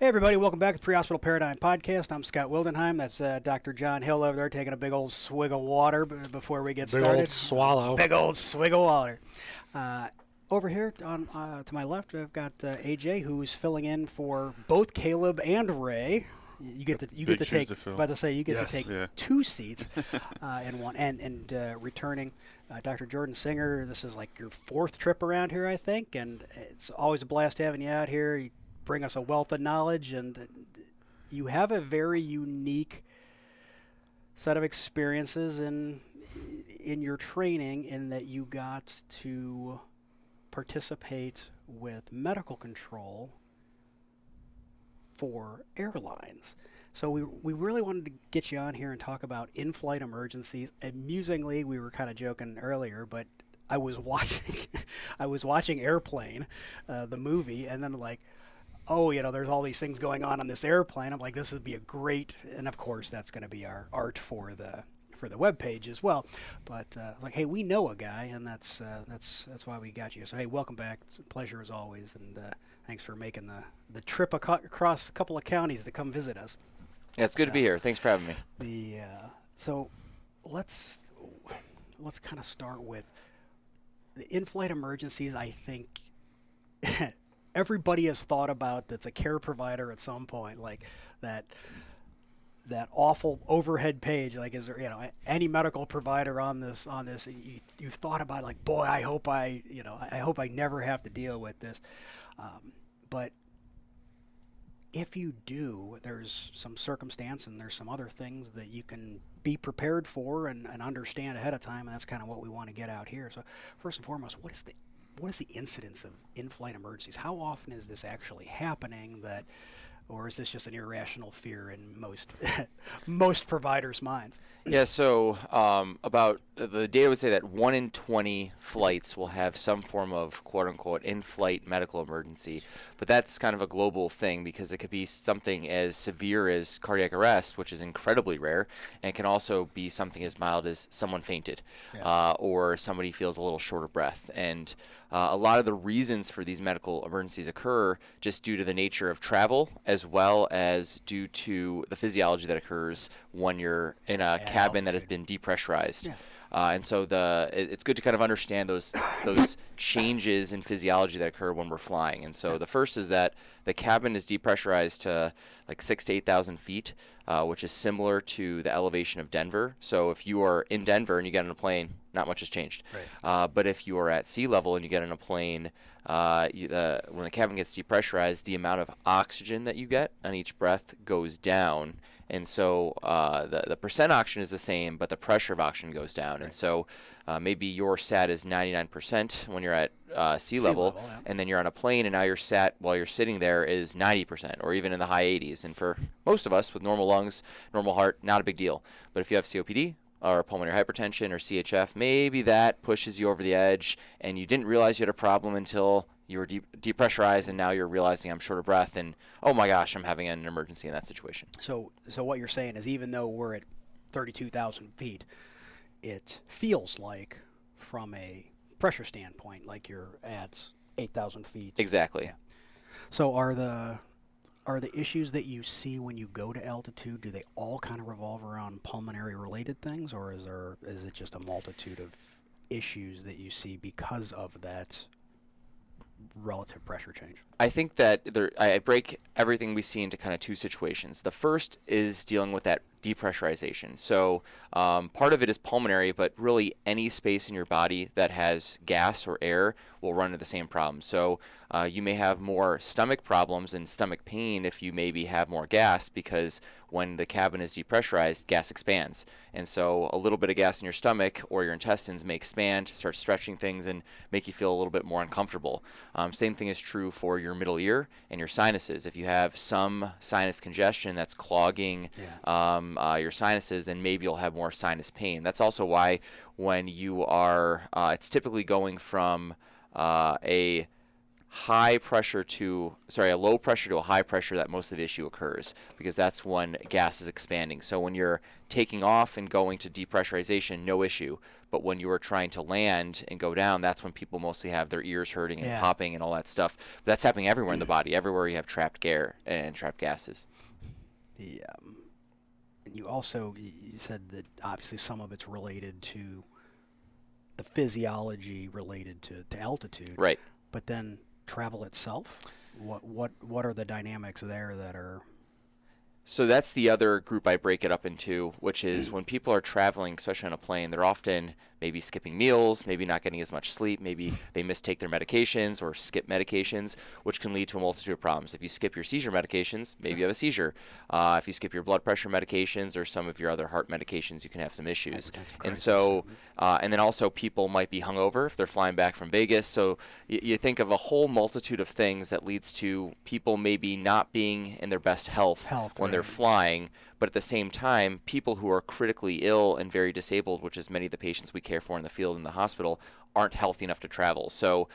Hey everybody, welcome back to the Prehospital Paradigm Podcast. I'm Scott Wildenheim. That's Dr. John Hill over there taking a big old swig of water before we get started. Big old swallow. Big old swig of water. Over here on to my left, I've got AJ, who's filling in for both Caleb and Ray. You get to take. About to say you get to take two seats in one, and returning Dr. Jordan Singer. This is like your fourth trip around here, I think, and it's always a blast having you out here. You bring us a wealth of knowledge, and you have a very unique set of experiences in your training, in that you got to participate with medical control for airlines. So we really wanted to get you on here and talk about in-flight emergencies. Amusingly, we were kind of joking earlier, but I was watching Airplane, the movie, and then like, oh, there's all these things going on this airplane. I'm like, this would be a great, and of course that's going to be our art for the webpage as well. But like, hey, we know a guy, and that's why we got you. So hey, welcome back. It's a pleasure as always, and thanks for making the trip across a couple of counties to come visit us. Yeah, it's good to be here. Thanks for having me. So let's kind of start with the in-flight emergencies. I think everybody has thought about that's a care provider at some point, like that awful overhead page. Like, is there any medical provider on this? You've thought about, like, boy, I hope I never have to deal with this. But if you do, there's some circumstance and there's some other things that you can be prepared for and understand ahead of time, and that's kind of what we want to get out here. So first and foremost, what is the incidence of in-flight emergencies? How often is this actually happening, or is this just an irrational fear in most providers' minds? Yeah, so about the data would say that 1 in 20 flights will have some form of quote-unquote in-flight medical emergency. But that's kind of a global thing, because it could be something as severe as cardiac arrest, which is incredibly rare, and it can also be something as mild as someone fainted, or somebody feels a little short of breath. And a lot of the reasons for these medical emergencies occur just due to the nature of travel, as well as due to the physiology that occurs when you're in a cabin that has been depressurized. Yeah. And so it's good to kind of understand those changes in physiology that occur when we're flying. And so the first is that the cabin is depressurized to like 6,000 to 8,000 feet, which is similar to the elevation of Denver. So if you are in Denver and you get on a plane, not much has changed. Right. But if you are at sea level and you get on a plane, when the cabin gets depressurized, the amount of oxygen that you get on each breath goes down. And so the percent oxygen is the same, but the pressure of oxygen goes down. Right. And so maybe your SAT is 99% when you're at sea level, yeah. And then you're on a plane, and now your SAT while you're sitting there is 90%, or even in the high 80s. And for most of us with normal lungs, normal heart, not a big deal. But if you have COPD, or pulmonary hypertension, or CHF, maybe that pushes you over the edge, and you didn't realize you had a problem until you were depressurized, and now you're realizing I'm short of breath, and oh my gosh, I'm having an emergency in that situation. So what you're saying is, even though we're at 32,000 feet, it feels like, from a pressure standpoint, like you're at 8,000 feet. Exactly. Yeah. So are the issues that you see when you go to altitude, do they all kind of revolve around pulmonary related things, or is it just a multitude of issues that you see because of that relative pressure change? I think that I break everything we see into kind of two situations. The first is dealing with that depressurization. So part of it is pulmonary, but really any space in your body that has gas or air will run into the same problem. So you may have more stomach problems and stomach pain if you maybe have more gas, because when the cabin is depressurized, gas expands. And so a little bit of gas in your stomach or your intestines may expand, start stretching things, and make you feel a little bit more uncomfortable. Same thing is true for your middle ear and your sinuses. If you have some sinus congestion that's clogging your sinuses, then maybe you'll have more sinus pain. That's also why when you are, it's typically going from a a low pressure to a high pressure that most of the issue occurs, because that's when gas is expanding. So when you're taking off and going to depressurization, no issue. But when you are trying to land and go down, that's when people mostly have their ears hurting and popping and all that stuff. But that's happening everywhere in the body, everywhere you have trapped air and trapped gases. And you said that obviously some of it's related to the physiology related to altitude. Right. But then travel itself, what are the dynamics there that are? So that's the other group I break it up into, which is when people are traveling, especially on a plane, they're often maybe skipping meals, maybe not getting as much sleep, maybe they mistake their medications or skip medications, which can lead to a multitude of problems. If you skip your seizure medications, maybe you have a seizure. If you skip your blood pressure medications or some of your other heart medications, you can have some issues. And so, and then also people might be hungover if they're flying back from Vegas. So you think of a whole multitude of things that leads to people maybe not being in their best health when they're flying, but at the same time, people who are critically ill and very disabled, which is many of the patients we care for in the field in the hospital, aren't healthy enough to travel. So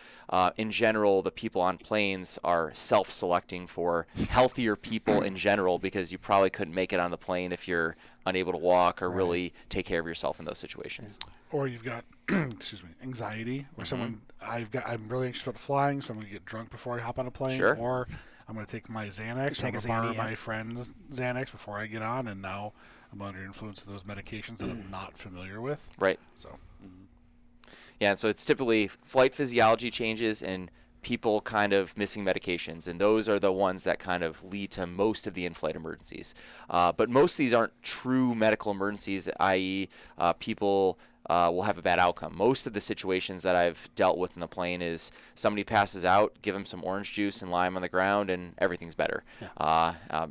in general, the people on planes are self-selecting for healthier people in general, because you probably couldn't make it on the plane if you're unable to walk or really take care of yourself in those situations. Or you've got anxiety, or I'm really anxious about flying, so I'm going to get drunk before I hop on a plane. Sure. Or I'm going to take my Xanax, or I'm going to borrow my friend's Xanax before I get on, and now I'm under influence of those medications that I'm not familiar with. Right. So. Yeah, so it's typically flight physiology changes and people kind of missing medications, and those are the ones that kind of lead to most of the in-flight emergencies. But most of these aren't true medical emergencies, i.e. People will have a bad outcome. Most of the situations that I've dealt with in the plane is somebody passes out, give them some orange juice and lie them on the ground, and everything's better.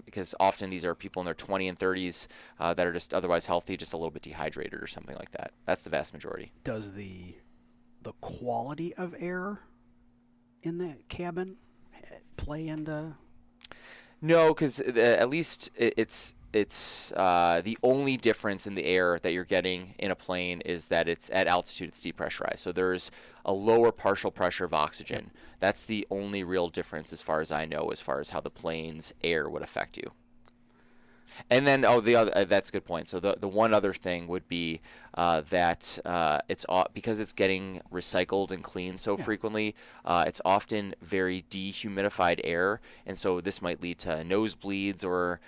Because often these are people in their 20s and 30s that are just otherwise healthy, just a little bit dehydrated or something like that. That's the vast majority. Does the quality of air in the cabin play into? No, because at least it's the only difference in the air that you're getting in a plane is that it's at altitude, it's depressurized. So there's a lower partial pressure of oxygen. That's the only real difference as far as I know, as far as how the plane's air would affect you. And then, that's a good point. So the one other thing would be that it's because it's getting recycled and cleaned so frequently, it's often very dehumidified air, and so this might lead to nosebleeds or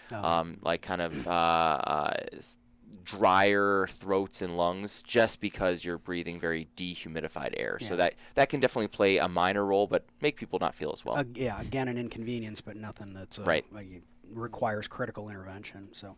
drier throats and lungs, just because you're breathing very dehumidified air. So that can definitely play a minor role, but make people not feel as well. Again, an inconvenience, but nothing that's requires critical intervention. So,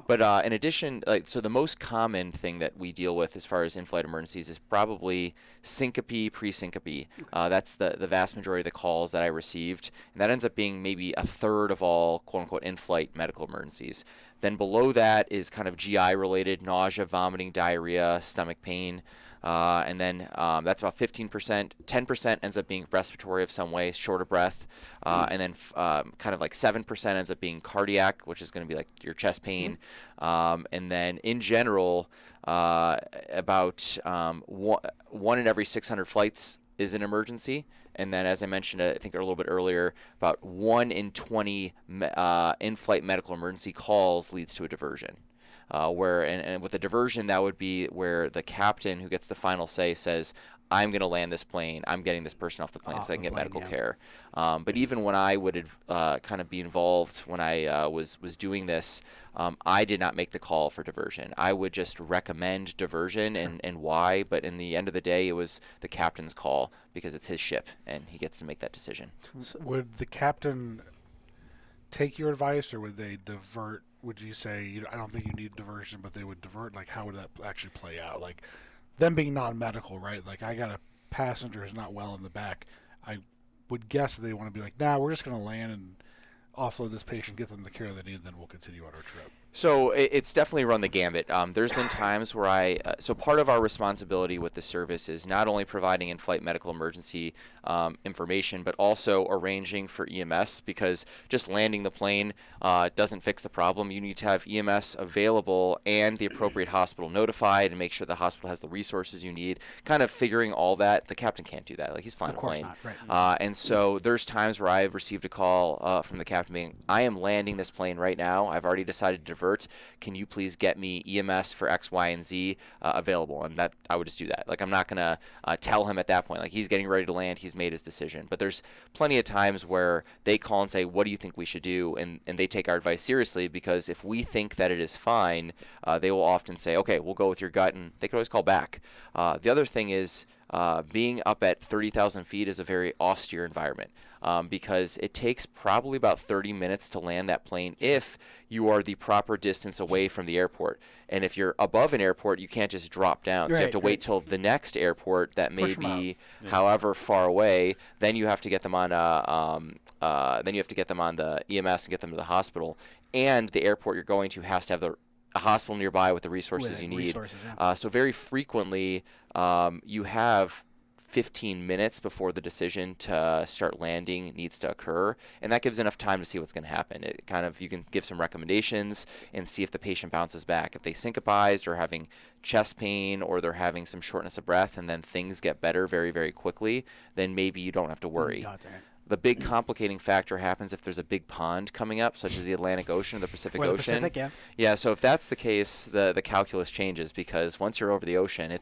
but in addition, so the most common thing that we deal with as far as in-flight emergencies is probably syncope, pre-syncope. That's the vast majority of the calls that I received, and that ends up being maybe a third of all quote-unquote in-flight medical emergencies. Then below that is kind of GI-related, nausea, vomiting, diarrhea, stomach pain. And then that's about 15%. 10% ends up being respiratory of some way, short of breath. And then kind of like 7% ends up being cardiac, which is going to be like your chest pain. And then in general, about one in every 600 flights is an emergency. And then, as I mentioned, I think a little bit earlier, about 1 in 20 in-flight medical emergency calls leads to a diversion. And with a diversion, that would be where the captain who gets the final say says, I'm going to land this plane, I'm getting this person off the plane so I can get medical care. But even when I would kind of be involved, when I was doing this, I did not make the call for diversion. I would just recommend diversion and why, but in the end of the day, it was the captain's call because it's his ship and he gets to make that decision. Would the captain take your advice, or would they divert? Would you say, I don't think you need diversion, but they would divert? Like, how would that actually play out? Like, them being non-medical, right? Like, I got a passenger who's not well in the back. I would guess that they want to be like, nah, we're just going to land and offload this patient, get them the care they need, and then we'll continue on our trip. So it's definitely run the gambit. There's been times where so part of our responsibility with the service is not only providing in-flight medical emergency information, but also arranging for EMS, because just landing the plane doesn't fix the problem. You need to have EMS available and the appropriate hospital notified, and make sure the hospital has the resources you need. Kind of figuring all that. The captain can't do that. Like, he's flying a plane. Of course not, right. And so there's times where I've received a call from the captain being, I am landing this plane right now. I've already decided to divert. Can you please get me EMS for X, Y, and Z available? And that I would just do that. Like, I'm not going to tell him at that point. Like, he's getting ready to land. He's made his decision. But there's plenty of times where they call and say, what do you think we should do? And they take our advice seriously, because if we think that it is fine, they will often say, okay, we'll go with your gut. And they can always call back. The other thing is, being up at 30,000 feet is a very austere environment, because it takes probably about 30 minutes to land that plane if you are the proper distance away from the airport. And if you're above an airport, you can't just drop down. So you have to wait till the next airport that may be however far away. Then you have to get them on the EMS and get them to the hospital. And the airport you're going to has to have a hospital nearby with the resources you need. So very frequently, you have 15 minutes before the decision to start landing needs to occur, and that gives enough time to see what's going to happen. It kind of, you can give some recommendations and see if the patient bounces back. If they syncopized or having chest pain, or they're having some shortness of breath, and then things get better very, very quickly, then maybe you don't have to worry. The big complicating factor happens if there's a big pond coming up, such as the Atlantic Ocean or the Pacific Ocean. Yeah, so if that's the case, the calculus changes, because once you're over the ocean,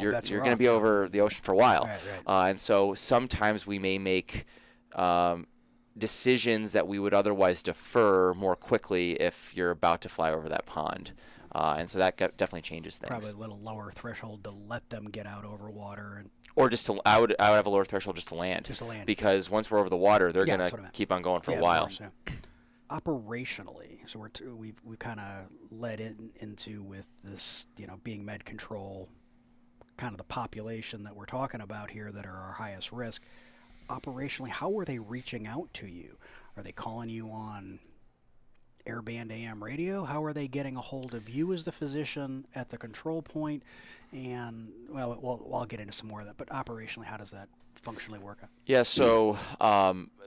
you're going to be over the ocean for a while. And so sometimes we may make decisions that we would otherwise defer more quickly if you're about to fly over that pond. And so that definitely changes things. Probably a little lower threshold to let them get out over water. Or just to, I would have a lower threshold just to land. Because once we're over the water, they're going to keep on going for a while. Of course, operationally, so we've kind of led into with this, being med control, kind of the population that we're talking about here that are our highest risk. Operationally, how are they reaching out to you? Are they calling you on airband AM radio? How are they getting a hold of you as the physician at the control point? And I'll get into some more of that, but operationally, how does that functionally work out? Yeah, so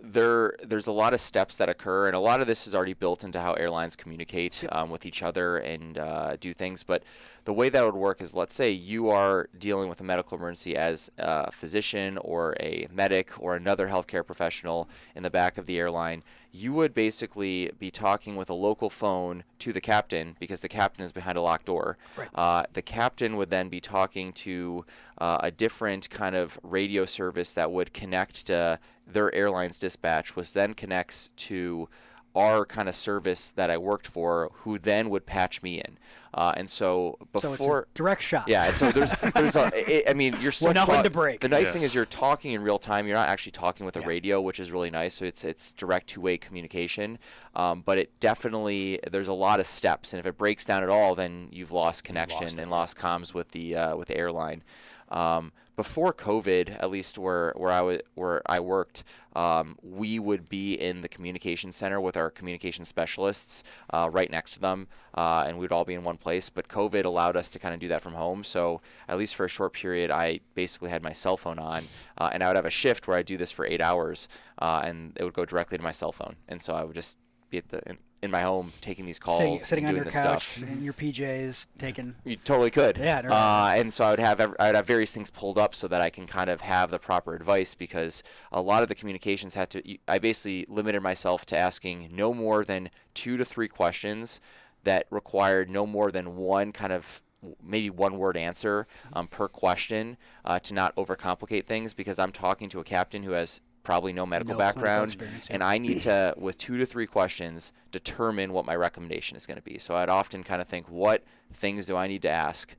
there's a lot of steps that occur, and a lot of this is already built into how airlines communicate with each other and do things. But the way that would work is, let's say you are dealing with a medical emergency as a physician or a medic or another healthcare professional in the back of the airline. You would basically be talking with a local phone to the captain, because the captain is behind a locked door. The captain would then be talking to a different kind of radio service that would connect to their airline's dispatch, which then connects to our kind of service that I worked for, who then would patch me in. And so before, so it's a direct shot. Yeah, and so there's you're still nothing to break. The nice thing is you're talking in real time. You're not actually talking with a radio, which is really nice. So it's direct two-way communication. But it definitely, there's a lot of steps, and if it breaks down at all, then you've lost connection and lost comms with the airline. Before COVID, at least where I worked, we would be in the communication center with our communication specialists right next to them, and we'd all be in one place. But COVID allowed us to kind of do that from home. So at least for a short period, I basically had my cell phone on, and I would have a shift where I'd do this for 8 hours, and it would go directly to my cell phone. And so I would just be in my home taking these calls, sitting and on doing your this couch stuff. in your PJs, taking. You totally could. Yeah. No, and so I would have various things pulled up so that I can kind of have the proper advice, because a lot of the communications I basically limited myself to asking no more than 2 to 3 questions that required no more than one kind of maybe one-word answer per question, to not overcomplicate things, because I'm talking to a captain who has probably no medical background, and I need to, with 2 to 3 questions, determine what my recommendation is going to be. So I'd often kind of think, what things do I need to ask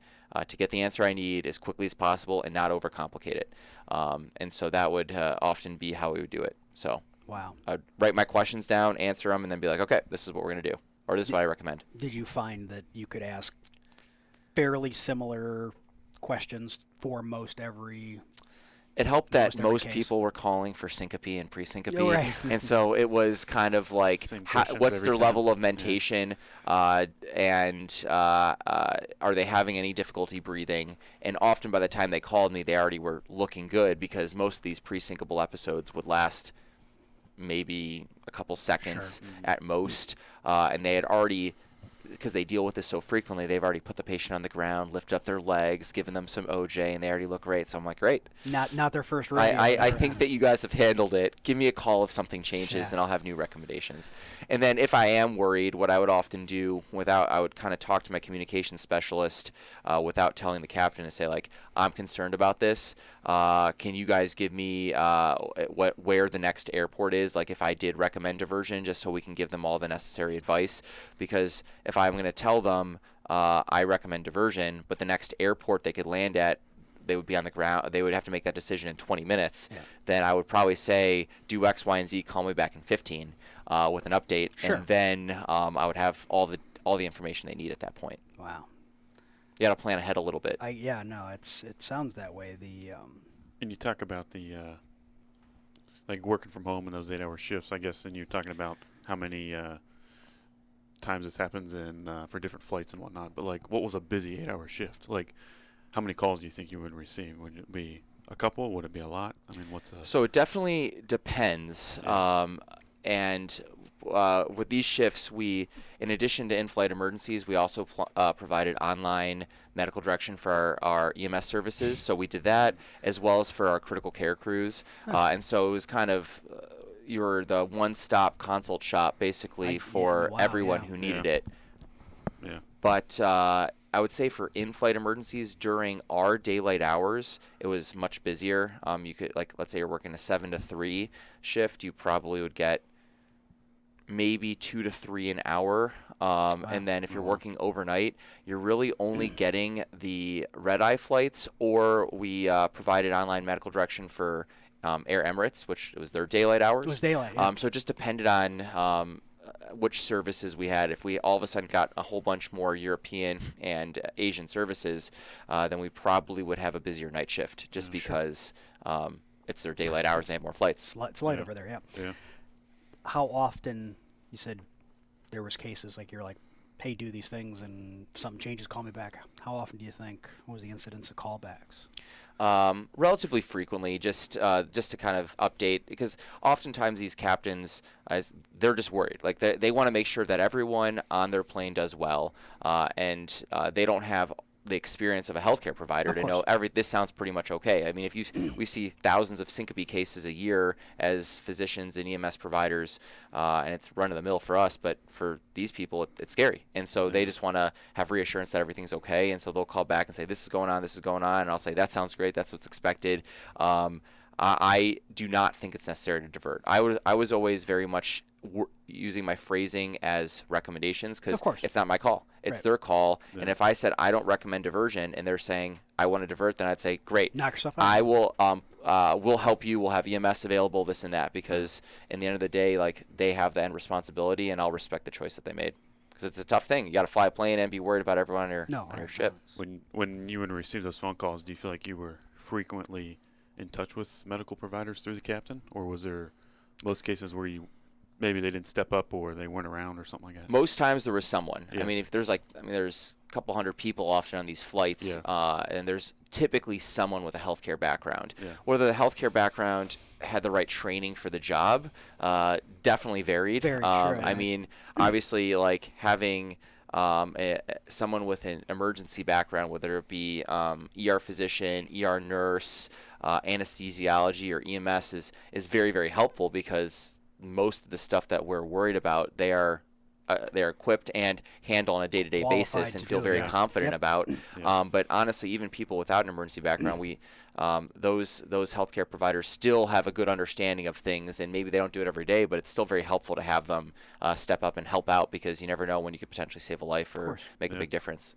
to get the answer I need as quickly as possible and not overcomplicate it? And so that would often be how we would do it. So I'd write my questions down, answer them, and then be like, okay, this is what we're going to do, or this is what I recommend. Did you find that you could ask fairly similar questions for most every It helped that every most case. people were calling for syncope and pre-syncope, Yeah, right. and so it was kind of like, Same questions what's every their time. level of mentation, and are they having any difficulty breathing? And often by the time they called me, they already were looking good, because most of these pre-syncopal episodes would last maybe a couple seconds at most, and they had already, because they deal with this so frequently, they've already put the patient on the ground, lifted up their legs, given them some OJ, and they already look great. So I'm like, great. Not their first rodeo. I think that you guys have handled it. Give me a call if something changes, Yeah. and I'll have new recommendations. And then if I am worried, what I would often do, I would kind of talk to my communications specialist without telling the captain, and say, like, I'm concerned about this. Can you guys give me where the next airport is, like if I did recommend diversion, just so we can give them all the necessary advice? Because if I'm going to tell them I recommend diversion, but the next airport they could land at, they would be on the ground, they would have to make that decision in 20 minutes, then I would probably say, do X, Y, and Z, call me back in 15 with an update, and then I would have all the information they need at that point. Wow. You got to plan ahead a little bit. It sounds that way. And you talk about the like working from home and those 8-hour shifts, I guess, and you're talking about how many times this happens for different flights and whatnot. But like, what was a busy 8-hour shift? Like, how many calls do you think you would receive? Would it be a couple? Would it be a lot? I mean, So it definitely depends. And with these shifts, we, in addition to in-flight emergencies, we also provided online medical direction for our EMS services. So we did that, as well as for our critical care crews. And so it was kind of, you were the one-stop consult shop, basically, for everyone who needed it. Yeah. But I would say for in-flight emergencies during our daylight hours, it was much busier. You could, like, let's say you're working a 7 to 3 shift, you probably would get maybe 2 to 3 an hour. And then if you're working overnight, you're really only getting the red-eye flights, or we provided online medical direction for Air Emirates, which was their daylight hours. It was daylight, yeah. So it just depended on which services we had. If we all of a sudden got a whole bunch more European and Asian services, then we probably would have a busier night shift, just because it's their daylight hours and they have more flights. It's light over there, Yeah. How often, you said there was cases like you're like, hey, do these things, and if something changes, call me back. How often do you think was the incidence of callbacks? Relatively frequently, just to kind of update, because oftentimes these captains, they're just worried. Like they want to make sure that everyone on their plane does well, and they don't have the experience of a healthcare provider to know this sounds pretty much okay. I mean, we see thousands of syncope cases a year as physicians and EMS providers, and it's run of the mill for us, but for these people, it's scary. And so they just want to have reassurance that everything's okay. And so they'll call back and say, this is going on. And I'll say, that sounds great. That's what's expected. I do not think it's necessary to divert. I was always very much using my phrasing as recommendations, because it's not my call. It's their call. Yeah. And if I said I don't recommend diversion and they're saying I want to divert, then I'd say, great. Knock yourself out. I will we'll help you. We'll have EMS available, this and that, because in the end of the day, like, they have the end responsibility, and I'll respect the choice that they made. Because it's a tough thing. You got to fly a plane and be worried about everyone on your ship. When you would receive those phone calls, do you feel like you were frequently in touch with medical providers through the captain, or was there most cases where maybe they didn't step up or they weren't around or something like that? Most times there was someone. Yeah. I mean, there's a couple hundred people often on these flights, and there's typically someone with a healthcare background. Yeah. Whether the healthcare background had the right training for the job definitely varied. Very true. I mean, obviously, like, having someone with an emergency background, whether it be ER physician, ER nurse, anesthesiology, or EMS, is very, very helpful, because most of the stuff that we're worried about, they're equipped and handle on a day-to-day basis and feel very confident about. But honestly, even people without an emergency background, those healthcare providers still have a good understanding of things, and maybe they don't do it every day, but it's still very helpful to have them step up and help out, because you never know when you could potentially save a life or make a big difference.